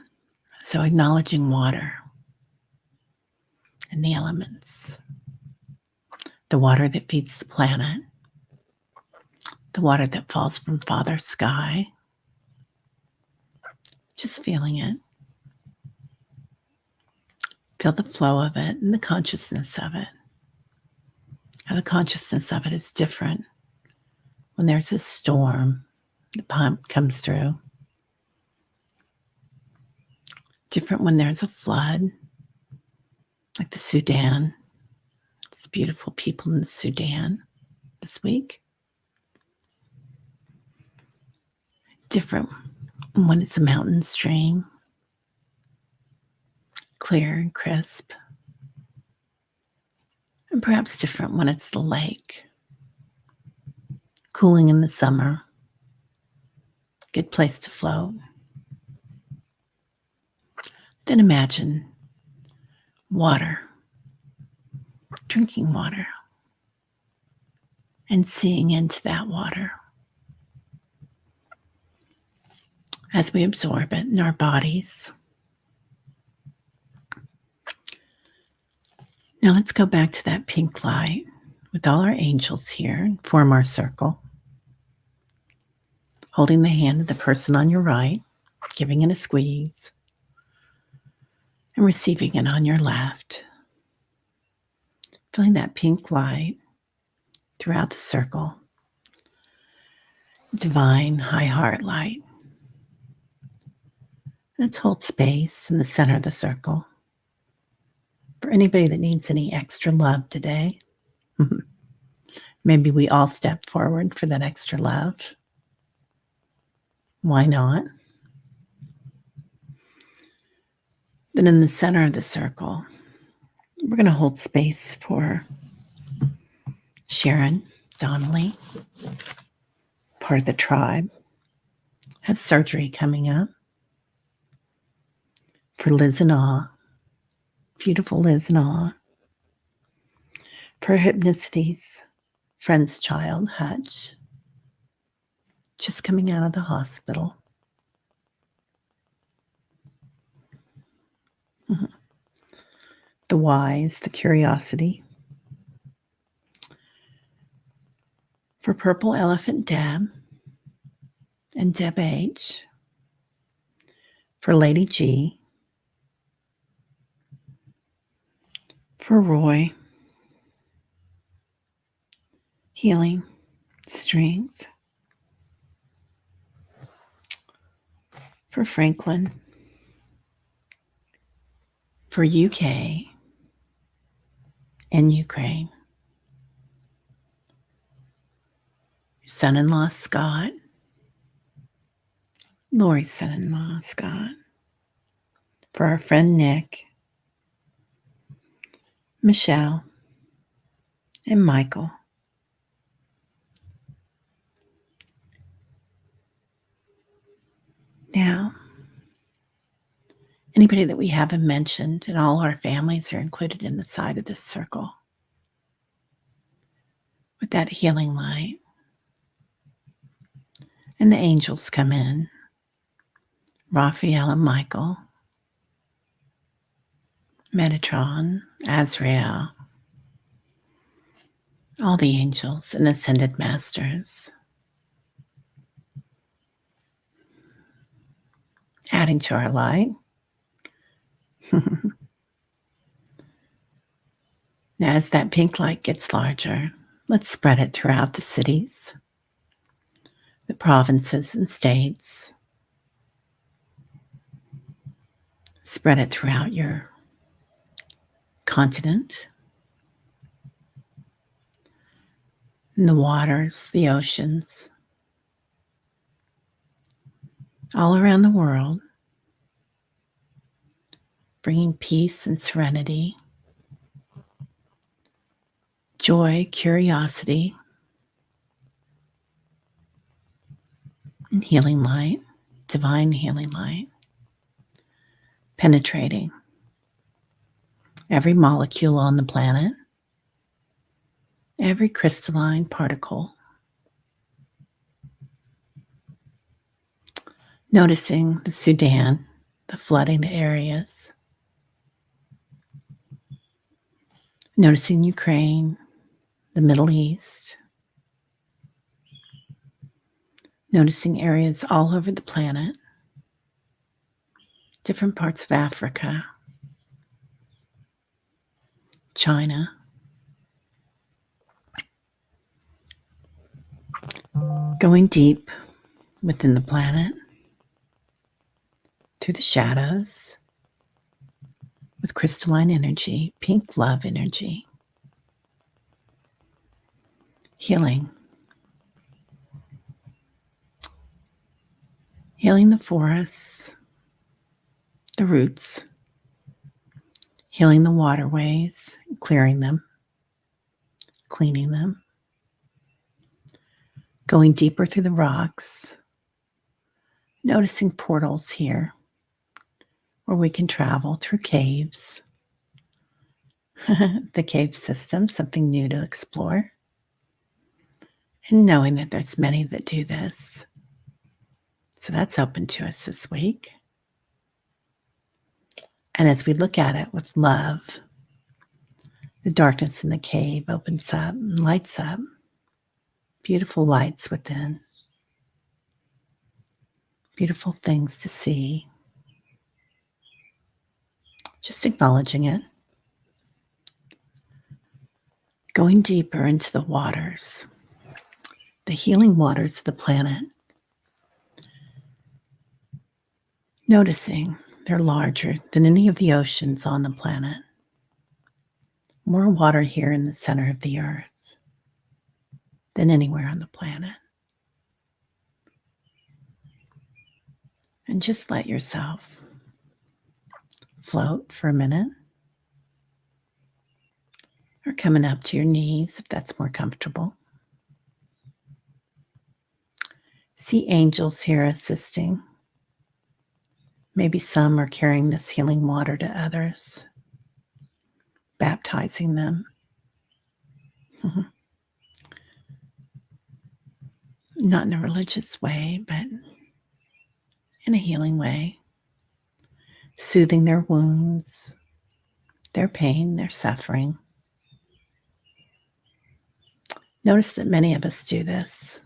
So acknowledging water and the elements. The water that feeds the planet. The water that falls from Father Sky. Just feeling it. Feel the flow of it and the consciousness of it. How the consciousness of it is different when there's a storm, the pump comes through. Different when there's a flood, like the Sudan. It's beautiful people in the Sudan this week. Different when it's a mountain stream, clear and crisp. And perhaps different when it's the lake, cooling in the summer, good place to float. Then imagine water, drinking water, and seeing into that water as we absorb it in our bodies. Now let's go back to that pink light with all our angels here and form our circle. Holding the hand of the person on your right, giving it a squeeze, and receiving it on your left. Feeling that pink light throughout the circle. Divine high heart light. Let's hold space in the center of the circle. For anybody that needs any extra love today, maybe we all step forward for that extra love. Why not? Then in the center of the circle, we're going to hold space for Sharon Donnelly, part of the tribe, has surgery coming up. For Liz and Awe, beautiful Liz and Awe. For Hypnicity's friend's child, Hutch, just coming out of the hospital. The wise, the curiosity. For Purple Elephant Deb and Deb H. For Lady G. For Roy. Healing, strength. For Franklin. For UK and Ukraine. Your son-in-law, Scott. Lori's son-in-law, Scott. For our friend Nick, Michelle, and Michael. Now, anybody that we haven't mentioned, and all our families are included in the side of this circle. With that healing light. And the angels come in. Raphael and Michael. Metatron, Azrael. All the angels and ascended masters. Adding to our light. Now, as that pink light gets larger, let's spread it throughout the cities, the provinces and states. Spread it throughout your continent, and the waters, the oceans, all around the world, bringing peace and serenity, joy, curiosity, and healing light, divine healing light, penetrating every molecule on the planet, every crystalline particle, noticing the Sudan, the flooding areas, noticing Ukraine, the Middle East, noticing areas all over the planet, different parts of Africa, China, going deep within the planet, through the shadows, with crystalline energy, pink love energy, healing. Healing the forests, the roots, healing the waterways, clearing them, cleaning them, going deeper through the rocks, noticing portals here where we can travel through caves, the cave system, something new to explore, and knowing that there's many that do this. So that's open to us this week. And as we look at it with love, the darkness in the cave opens up and lights up. Beautiful lights within. Beautiful things to see. Just acknowledging it. Going deeper into the waters, the healing waters of the planet. Noticing they're larger than any of the oceans on the planet. More water here in the center of the earth than anywhere on the planet. And just let yourself float for a minute, or coming up to your knees if that's more comfortable. See angels here assisting. Maybe some are carrying this healing water to others, baptizing them. Not in a religious way, but in a healing way, soothing their wounds, their pain, their suffering. Notice that many of us do this.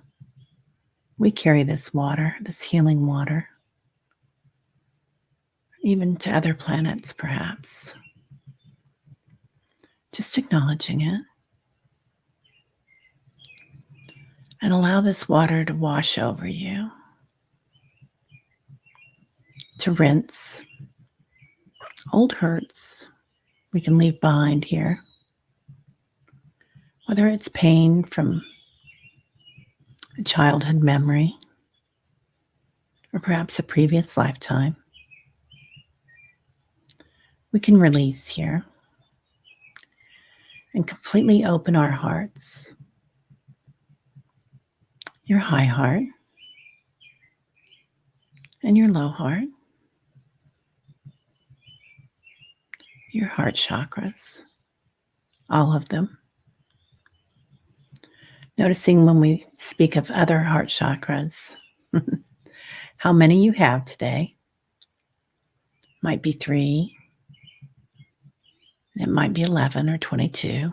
We carry this water, this healing water, even to other planets, perhaps. Just acknowledging it. And allow this water to wash over you, to rinse old hurts we can leave behind here. Whether it's pain from a childhood memory or perhaps a previous lifetime, we can release here and completely open our hearts. Your high heart and your low heart, your heart chakras, all of them. Noticing when we speak of other heart chakras, how many you have today. Might be 3, it might be 11 or 22.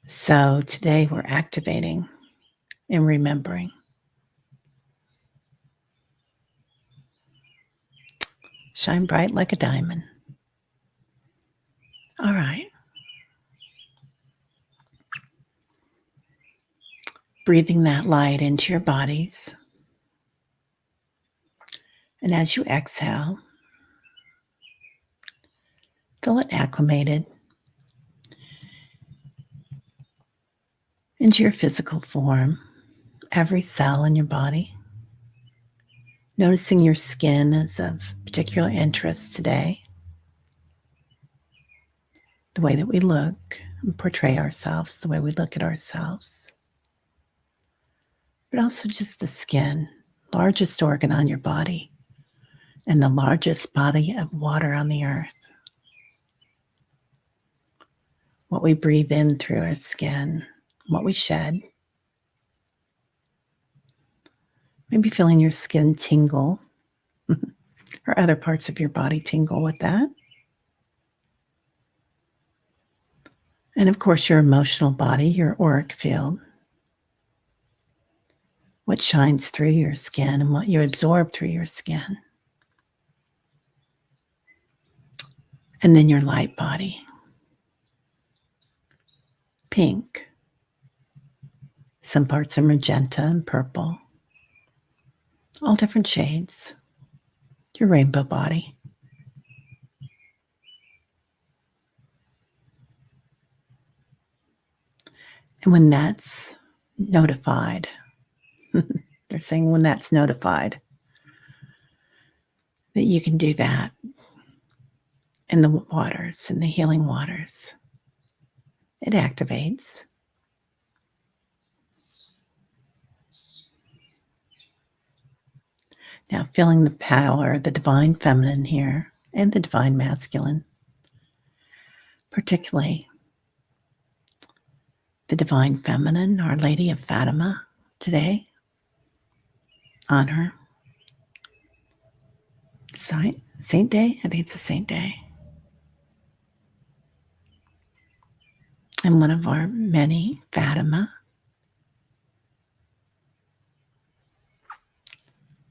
So today we're activating and remembering. Shine bright like a diamond. All right. Breathing that light into your bodies. And as you exhale, feel it acclimated into your physical form, every cell in your body. Noticing your skin is of particular interest today. The way that we look and portray ourselves, the way we look at ourselves. But also just the skin, largest organ on your body. and the largest body of water on the earth. What we breathe in through our skin, what we shed. Maybe feeling your skin tingle or other parts of your body tingle with that. And of course, your emotional body, your auric field, what shines through your skin and what you absorb through your skin. And then your light body, pink. Some parts are magenta and purple, all different shades. Your rainbow body. And when that's notified, they're saying when that's notified, that you can do that in the waters, in the healing waters. It activates. Now, feeling the power, the divine feminine here, and the divine masculine, particularly the divine feminine, Our Lady of Fatima, today. Honor. Saint Day? I think it's a saint day. And one of our many, Fatima.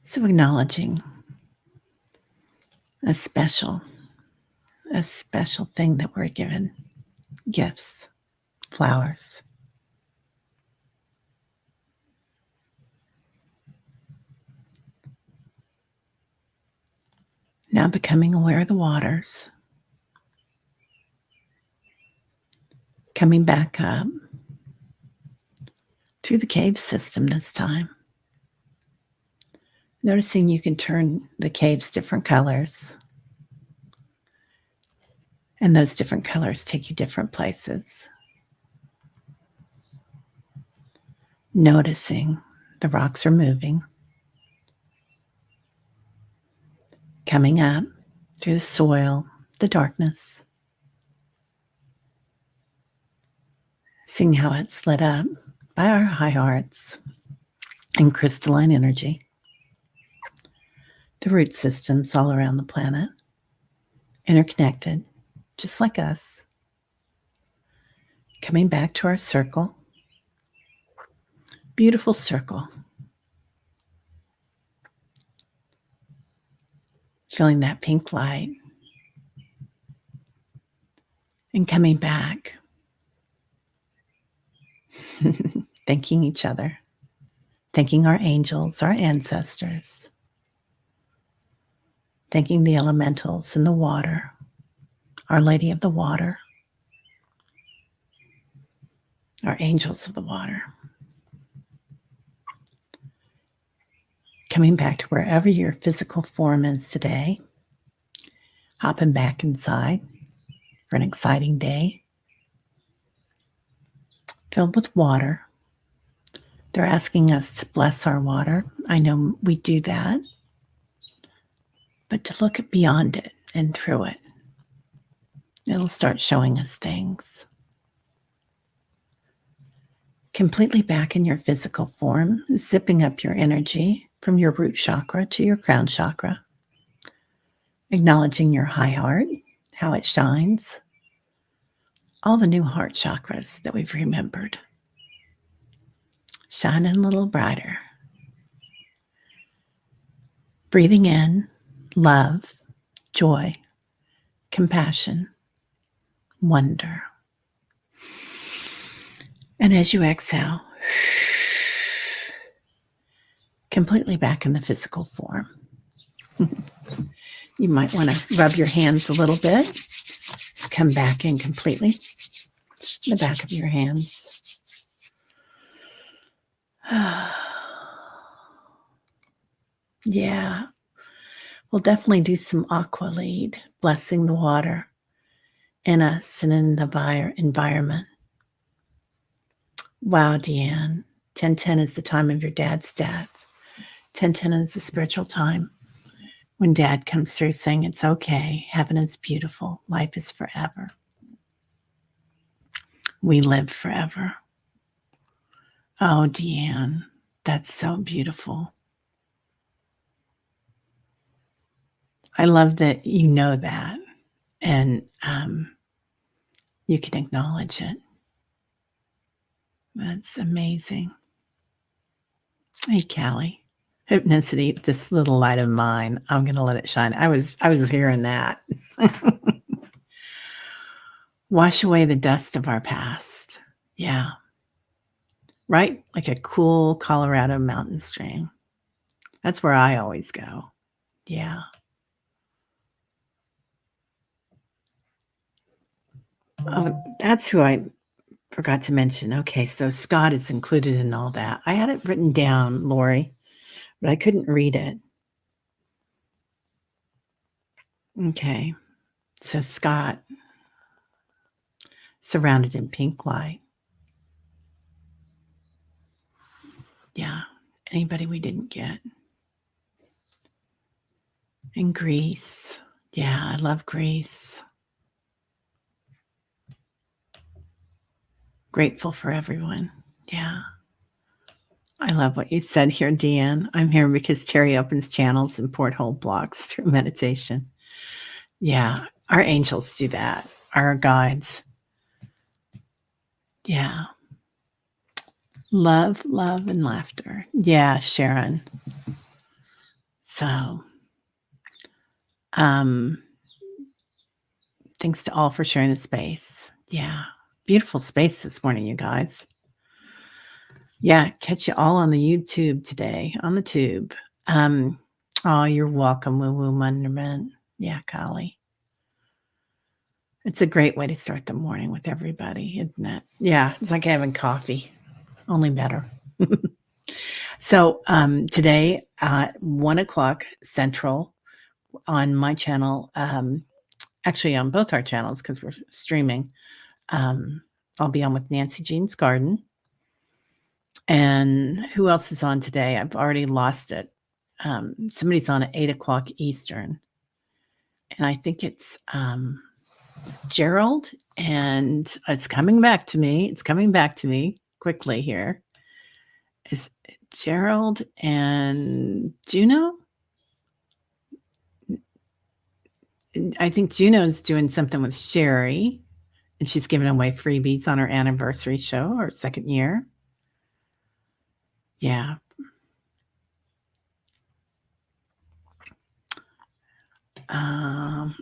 So acknowledging a special thing that we're given. Gifts, flowers. Now becoming aware of the waters. Coming back up through the cave system this time. Noticing you can turn the caves different colors. And those different colors take you different places. Noticing the rocks are moving. Coming up through the soil, the darkness. Seeing how it's lit up by our high hearts and crystalline energy. The root systems all around the planet, interconnected, just like us. Coming back to our circle. Beautiful circle. Feeling that pink light. And coming back. Thanking each other. Thanking our angels, our ancestors. Thanking the elementals in the water. Our Lady of the Water. Our angels of the water. Coming back to wherever your physical form is today. Hopping back inside for an exciting day. Filled with water. They're asking us to bless our water. I know we do that. But to look beyond it and through it. It'll start showing us things. Completely back in your physical form, zipping up your energy from your root chakra to your crown chakra. Acknowledging your high heart, how it shines. All the new heart chakras that we've remembered. Shining a little brighter. Breathing in love, joy, compassion, wonder. And as you exhale, completely back in the physical form. You might want to rub your hands a little bit. Come back in completely. The back of your hands. Yeah. We'll definitely do some aqua lead, blessing the water in us and in the environment. Wow, Deanne. 10:10 is the time of your dad's death. 10:10 is the spiritual time when Dad comes through saying, "It's okay. Heaven is beautiful. Life is forever. We live forever." Oh, Deanne, that's so beautiful. I love that you know that, and you can acknowledge it. That's amazing. Hey, Callie. Hypnicity, this little light of mine, I'm gonna let it shine. I was hearing that. Wash away the dust of our past. Yeah. Right? Like a cool Colorado mountain stream. That's where I always go. Yeah. Oh, that's who I forgot to mention. Okay, so Scott is included in all that. I had it written down, Lori, but I couldn't read it. Okay. So Scott, surrounded in pink light. Yeah. Anybody we didn't get. And Greece. Yeah, I love Greece. Grateful for everyone. Yeah. I love what you said here, Deanne. I'm here because Terry opens channels and porthole blocks through meditation. Yeah, our angels do that, our guides. Yeah. Love, love, and laughter. Yeah, Sharon. So, thanks to all for sharing the space. Yeah. Beautiful space this morning, you guys. Yeah, catch you all on the YouTube today, on the tube. Oh, you're welcome, Woo Woo Wonderment. Yeah, Kali. It's a great way to start the morning with everybody, isn't it? Yeah, it's like having coffee, only better. So today at 1:00 Central on my channel, actually on both our channels because we're streaming, I'll be on with Nancy Jean's Garden. And who else is on today? I've already lost it. Somebody's on at 8:00 Eastern. And I think it's Gerald, and it's coming back to me. It's coming back to me quickly here. Is it Gerald and Juno? I think Juno's doing something with Sherry, and she's giving away freebies on her anniversary show, or second year. Yeah.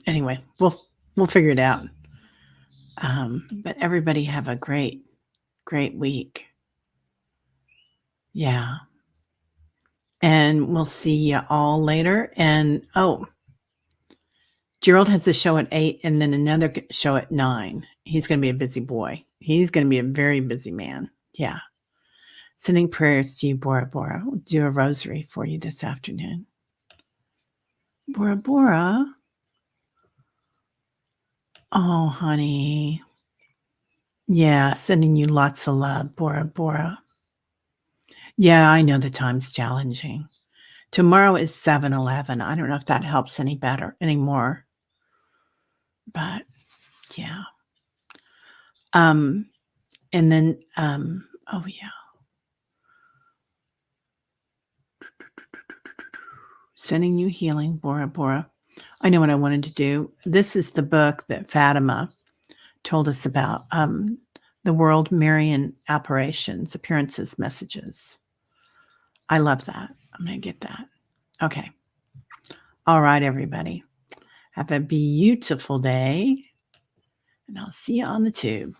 Anyway, we'll figure it out. But everybody have a great week. Yeah. And we'll see you all later. And Gerald has a show at 8 and then another show at 9. He's going to be a busy boy. He's going to be a very busy man. Yeah. Sending prayers to you, Bora Bora. We'll do a rosary for you this afternoon. Bora Bora. Oh, honey. Yeah, sending you lots of love, Bora Bora. Yeah, I know the time's challenging. Tomorrow is 7-Eleven. I don't know if that helps any better anymore. But yeah. And then oh yeah. Sending you healing, Bora Bora. I know what I wanted to do. This is the book that Fatima told us about. The World Marian Apparitions, Appearances, Messages. I love that. I'm going to get that. Okay. All right, everybody. Have a beautiful day. And I'll see you on the tube.